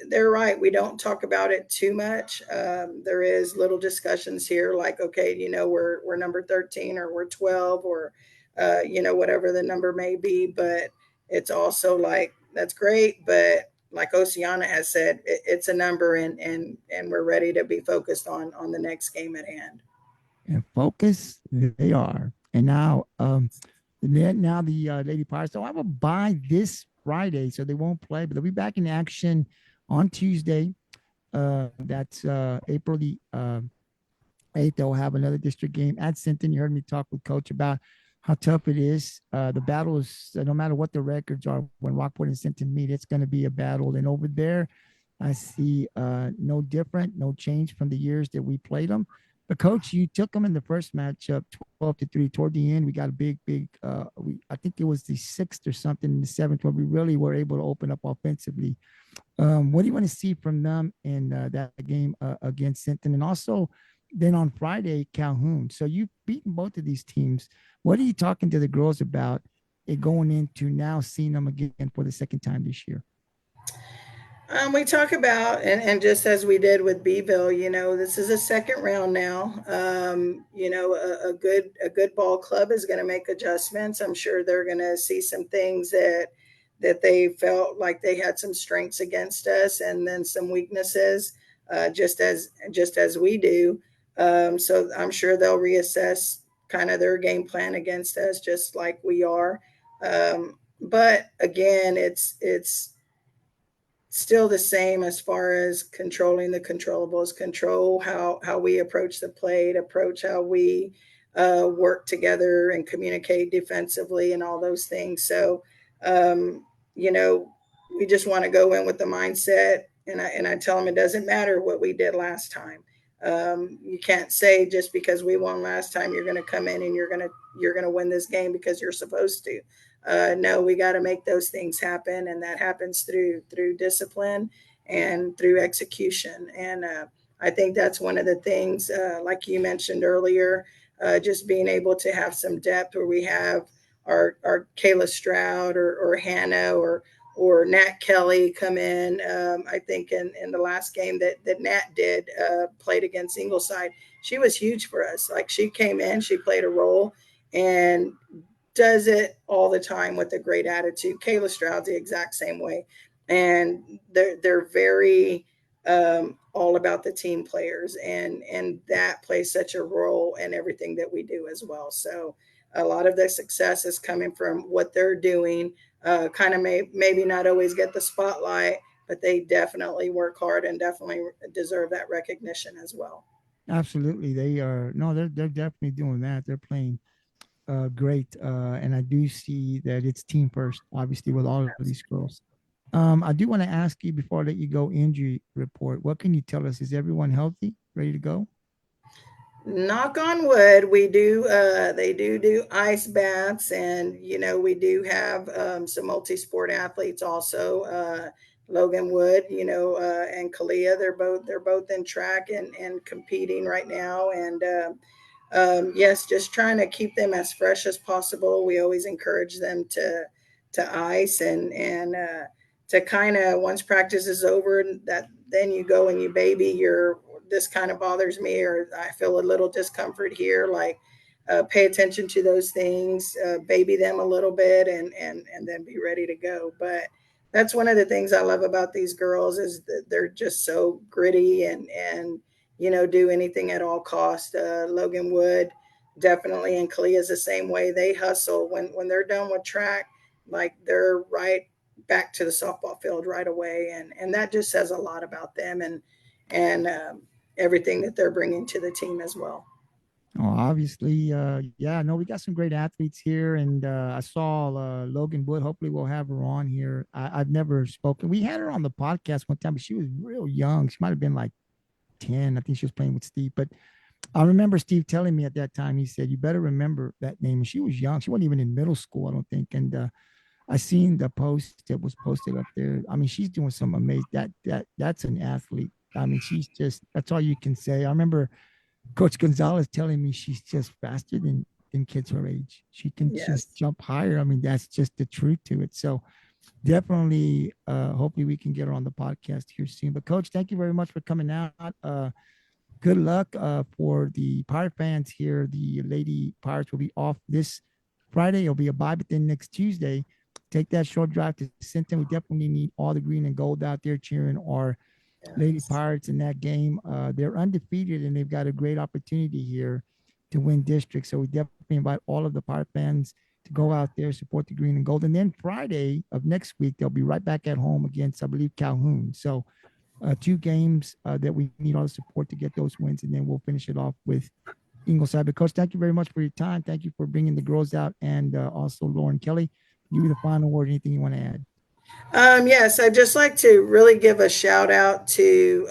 they're right. We don't talk about it too much. There is little discussions here, like, okay, we're number 13, or we're 12, or whatever the number may be. But it's also like, that's great, but like Oceana has said, it's a number, and we're ready to be focused on the next game at hand. And focus, they are. And now, the Lady Pirates don't have a bye this Friday, so they won't play, but they'll be back in action on Tuesday. That's April the 8th. They'll have another district game at Sinton. You heard me talk with Coach about how tough it is. The battle is, no matter what the records are, when Rockport and Sinton meet, it's going to be a battle. And over there, I see no different, no change from the years that we played them. But Coach, you took them in the first matchup 12-3. Toward the end, we got a big, I think it was the 6th or something in the 7th, where we really were able to open up offensively. What do you want to see from them in that game against Sinton? And also then on Friday, Calhoun. So you've beaten both of these teams. What are you talking to the girls about it going into now seeing them again for the second time this year? We talk about, and just as we did with Beeville, this is a second round now. A good ball club is going to make adjustments. I'm sure they're going to see some things that they felt like they had some strengths against us, and then some weaknesses, just as we do. So I'm sure they'll reassess kind of their game plan against us, just like we are. But again, it's still the same as far as controlling the controllables, control how we approach the plate, approach how we work together and communicate defensively and all those things. So, um, you know, we just want to go in with the mindset, and I tell them it doesn't matter what we did last time. You can't say just because we won last time you're going to come in and you're going to win this game because you're supposed to. No, we got to make those things happen, and that happens through discipline and through execution. And I think that's one of the things, like you mentioned earlier, just being able to have some depth where we have our Kayla Stroud or Hannah or Nat Kelly come in. I think in the last game that Nat did, played against Ingleside, she was huge for us. Like, she came in, she played a role, and does it all the time with a great attitude. Kayla Stroud's the exact same way, and they're very all about the team players, and that plays such a role in everything that we do as well. So a lot of the success is coming from what they're doing. Kind of maybe not always get the spotlight, but they definitely work hard and definitely deserve that recognition as well. Absolutely, they are. No, they're definitely doing that. They're playing great, and I do see that it's team first, obviously, with all of these girls. I do want to ask you before I let you go, injury report. What can you tell us? Is everyone healthy, ready to go? Knock on wood, we do they do ice baths, and we do have some multi-sport athletes also. Logan Wood, and Kalia, they're both in track and competing right now. And yes, just trying to keep them as fresh as possible. We always encourage them to ice, and to kind of, once practice is over, that then you go and you baby your, this kind of bothers me, or I feel a little discomfort here. Like, pay attention to those things, baby them a little bit, and then be ready to go. But that's one of the things I love about these girls, is that they're just so gritty, and do anything at all cost. Logan Wood definitely, and Kalia is the same way. They hustle when they're done with track, like, they're right back to the softball field right away, and that just says a lot about them, and everything that they're bringing to the team as well. Oh, obviously, yeah. No, we got some great athletes here, and I saw Logan Wood. Hopefully, we'll have her on here. I've never spoken. We had her on the podcast one time, but she was real young. She might have been like 10. I think she was playing with Steve, but I remember Steve telling me at that time, he said, "You better remember that name." And she was young. She wasn't even in middle school, I don't think. And I seen the post that was posted up there. I mean, she's doing some amazing. That's an athlete. I mean, she's just. That's all you can say. I remember Coach Gonzalez telling me she's just faster than kids her age. She can Yes. just jump higher. I mean, that's just the truth to it. So definitely, hopefully we can get her on the podcast here soon. But Coach, thank you very much for coming out. Good luck for the Pirate fans here. The Lady Pirates will be off this Friday. It'll be a bye, but then next Tuesday, take that short drive to Sinton. We definitely need all the green and gold out there cheering our Lady Yes. Pirates in that game. They're undefeated, and they've got a great opportunity here to win district. So we definitely invite all of the Pirate fans to go out there, support the green and gold. And then Friday of next week, they'll be right back at home against, I believe, Calhoun. So two games that we need all the support to get those wins, and then we'll finish it off with Ingleside. But Coach, thank you very much for your time. Thank you for bringing the girls out, and also Loren Kelly. Give me the final word. Anything you want to add? Yes, I'd just like to really give a shout out to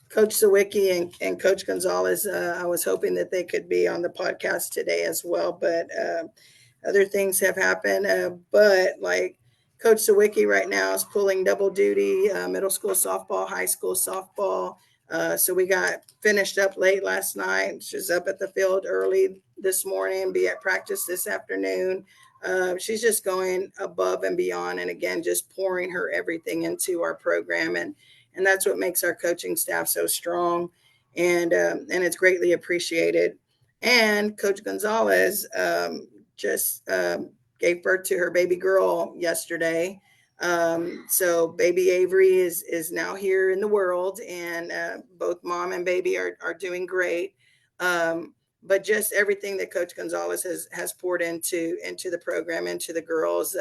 Coach Sawicki and Coach Gonzalez. I was hoping that they could be on the podcast today as well, but other things have happened. But like, Coach Sawicki right now is pulling double duty, middle school softball, high school softball. So we got finished up late last night. She's up at the field early this morning, be at practice this afternoon. she's just going above and beyond, and again, just pouring her everything into our program, and that's what makes our coaching staff so strong, and it's greatly appreciated. And Coach Gonzalez just gave birth to her baby girl yesterday. So baby Avery is now here in the world, and both mom and baby are doing great. But just everything that Coach Gonzalez has poured into the program, into the girls,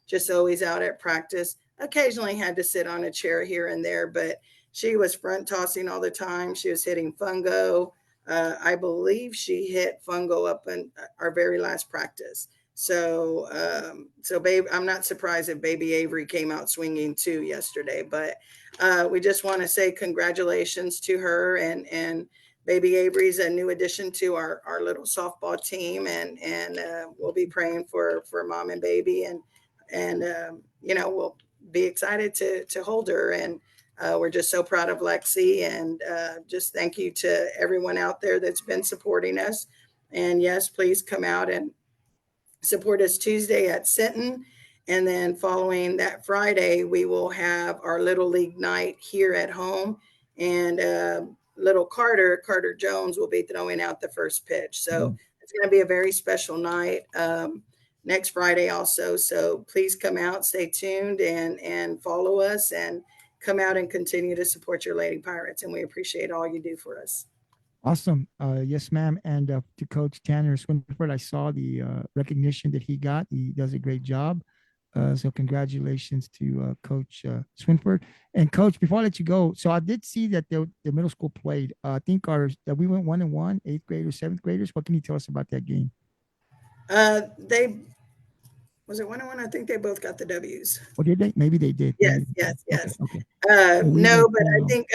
just always out at practice. Occasionally had to sit on a chair here and there, but she was front tossing all the time. She was hitting fungo. I believe she hit fungo up in our very last practice. So, babe, I'm not surprised if baby Avery came out swinging too yesterday, but we just want to say congratulations to her, and baby Avery's a new addition to our little softball team, and we'll be praying for mom and baby, and we'll be excited to hold her, and we're just so proud of Lexi, and just thank you to everyone out there that's been supporting us. And yes, please come out and support us Tuesday at Sinton. And then following that Friday, we will have our Little League night here at home. And little Carter Jones will be throwing out the first pitch. So it's going to be a very special night next Friday also. So please come out, stay tuned, and follow us, and come out and continue to support your Lady Pirates. And we appreciate all you do for us. Awesome. Yes, ma'am. And to Coach Tanner Swinford, I saw the recognition that he got. He does a great job. So congratulations to Coach Swinford. And Coach, before I let you go, so I did see that the middle school played. I think that we went 1-1, 8th graders, 7th graders. What can you tell us about that game? Was it 1-1? I think they both got the W's. Or did they? Maybe they did. Yes. Okay. No, but I think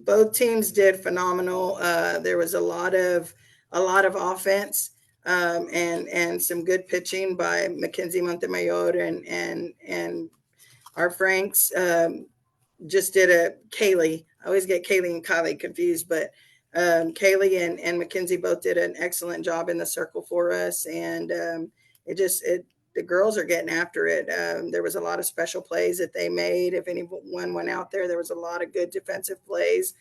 both teams did phenomenal. There was a lot of offense and some good pitching by Mackenzie Montemayor, and our Franks just did Kaylee. I always get Kaylee and Kylie confused, but Kaylee and Mackenzie both did an excellent job in the circle for us, and the girls are getting after it. There was a lot of special plays that they made. If anyone went out there was a lot of good defensive plays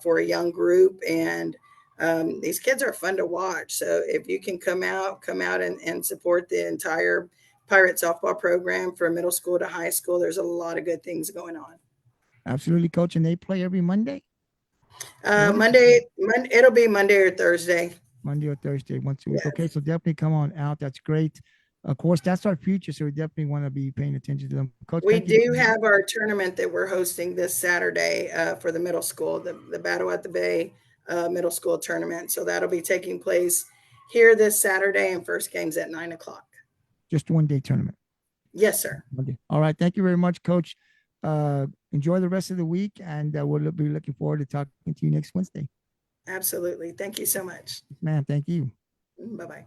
for a young group. And these kids are fun to watch. So if you can come out and support the entire Pirate softball program from middle school to high school, there's a lot of good things going on. Absolutely, Coach. And they play every Monday? Monday, it'll be Monday or Thursday. Monday or Thursday, once a week. Yes. Okay, so definitely come on out. That's great. Of course, that's our future, so we definitely want to be paying attention to them. Coach, we do have our tournament that we're hosting this Saturday for the middle school, the Battle at the Bay middle school tournament. So that'll be taking place here this Saturday, and first game's at 9:00. Just one day tournament. Yes, sir. Okay. All right. Thank you very much, Coach. Enjoy the rest of the week, and we'll be looking forward to talking to you next Wednesday. Absolutely. Thank you so much. Ma'am, thank you. Bye-bye.